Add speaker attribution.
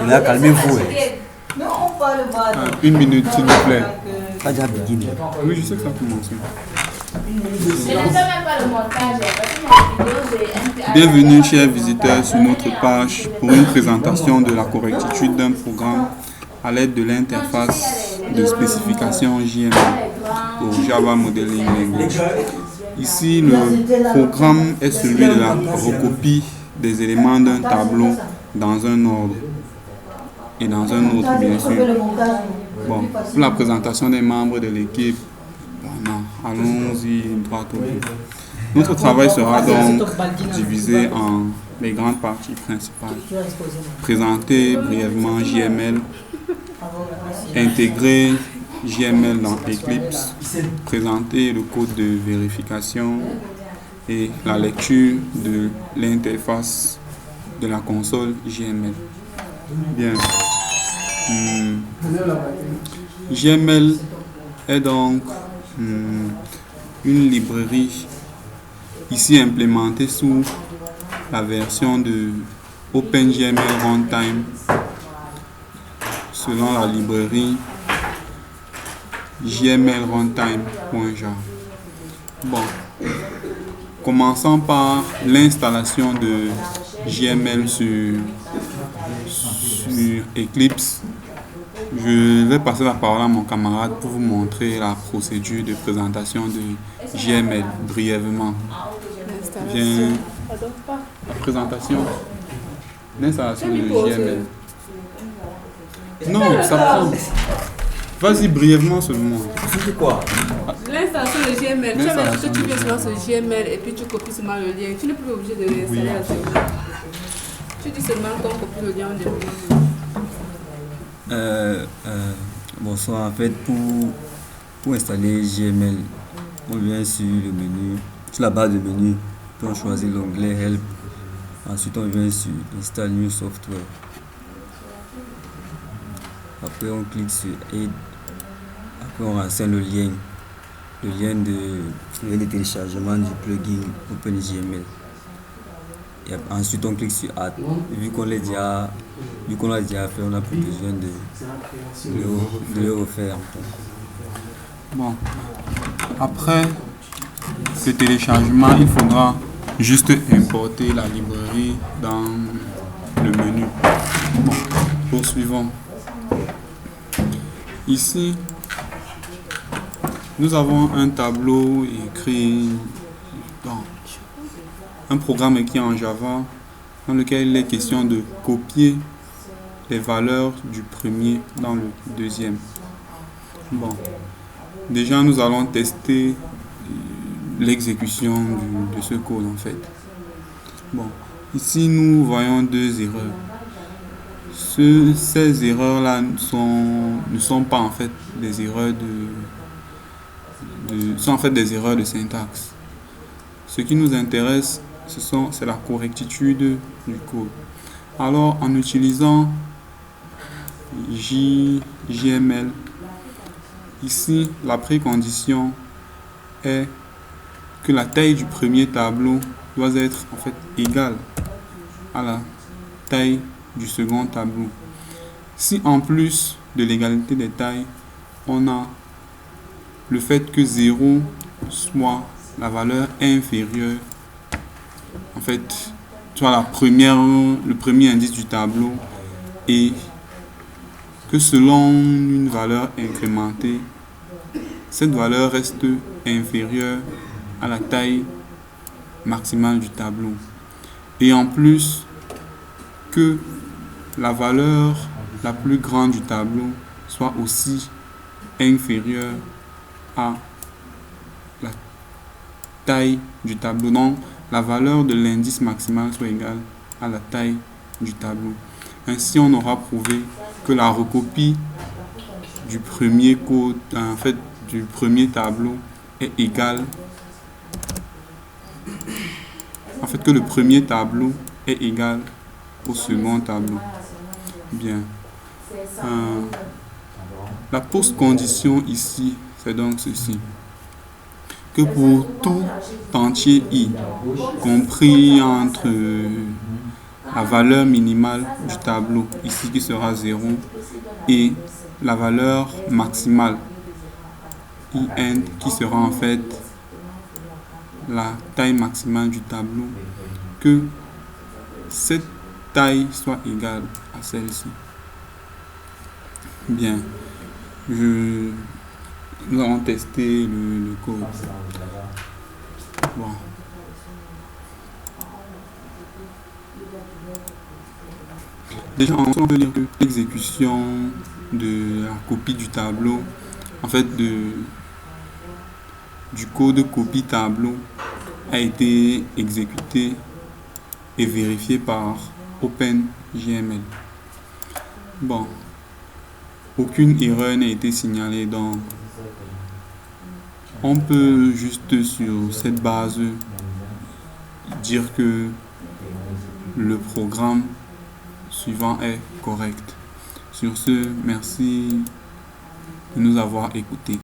Speaker 1: Là, calmez-vous.
Speaker 2: Une minute, s'il vous plaît.
Speaker 1: Ça a déjà beginné.
Speaker 2: Oui, je sais que ça a commencé. Bienvenue, chers visiteurs, sur notre page pour une présentation de la correctitude d'un programme à l'aide de l'interface de spécification JML pour Java Modeling Language. Ici, le programme est celui de la recopie des éléments d'un tableau dans un ordre et dans un autre, bien sûr. Bon, pour la présentation des membres de l'équipe, allons-y droit au but. Notre travail sera donc divisé en les grandes parties principales. Présenter brièvement JML, intégrer JML dans Eclipse, présenter le code de vérification et la lecture de l'interface de la console JML. Bien. JML est donc une librairie ici implémentée sous la version de OpenJML Runtime selon la librairie JML Runtime.jar. Bon, commençons par l'installation de JML sur Eclipse. Je vais passer la parole à mon camarade pour vous montrer la procédure de présentation de JML brièvement. Bien, la présentation, l'installation de JML. Non, ça prend. Vas-y brièvement seulement.
Speaker 1: C'est quoi?
Speaker 3: L'installation de JML. Tu as que tu viens sur ce JML et puis tu copies seulement le lien. Tu n'es plus obligé de l'installer à zéro. Tu dis seulement qu'on copie le lien au début.
Speaker 1: Bonsoir, en fait, pour installer JML, on vient sur le menu, sur la barre de menu, puis on choisit l'onglet Help. Ensuite, on vient sur Install New Software. Après, on clique sur Aid. Après, on renseigne le lien de téléchargement du plugin OpenJML. Et ensuite, on clique sur Add. Vu qu'on l'a déjà fait, on n'a plus besoin de le refaire.
Speaker 2: Bon, après ce téléchargement, il faudra juste importer la librairie dans le menu. Bon, poursuivons. Ici, nous avons un tableau écrit dans un programme écrit en Java dans lequel il est question de copier les valeurs du premier dans le deuxième. Bon, déjà nous allons tester l'exécution de ce code en fait. Bon, ici nous voyons deux erreurs. Ces erreurs-là ne sont pas en fait des erreurs sont en fait des erreurs de syntaxe. Ce qui nous intéresse, c'est la correctitude du code. Alors, en utilisant JML, ici, la précondition est que la taille du premier tableau doit être en fait égale à la taille du second tableau. Si en plus de l'égalité des tailles, on a le fait que 0 soit la valeur inférieure, en fait, soit le premier indice du tableau, et que selon une valeur incrémentée, cette valeur reste inférieure à la taille maximale du tableau. Et en plus, que la valeur la plus grande du tableau soit aussi inférieure à la taille du tableau. Donc, la valeur de l'indice maximal soit égale à la taille du tableau. Ainsi, on aura prouvé que la recopie du premier code, en fait, du premier tableau est égale. En fait, que le premier tableau est égal au second tableau. Bien. La post-condition ici, c'est donc ceci. Que pour tout entier I, compris entre la valeur minimale du tableau, ici qui sera 0, et la valeur maximale, IN, qui sera en fait la taille maximale du tableau, que cette taille soit égale à celle-ci. Bien, nous allons tester le code. Bon. Déjà, on peut dire que l'exécution de la copie du tableau, en fait, du code copie tableau, a été exécuté et vérifié par OpenGML. Bon, aucune erreur n'a été signalée, donc on peut juste sur cette base dire que le programme suivant est correct. Sur ce, merci de nous avoir écoutés.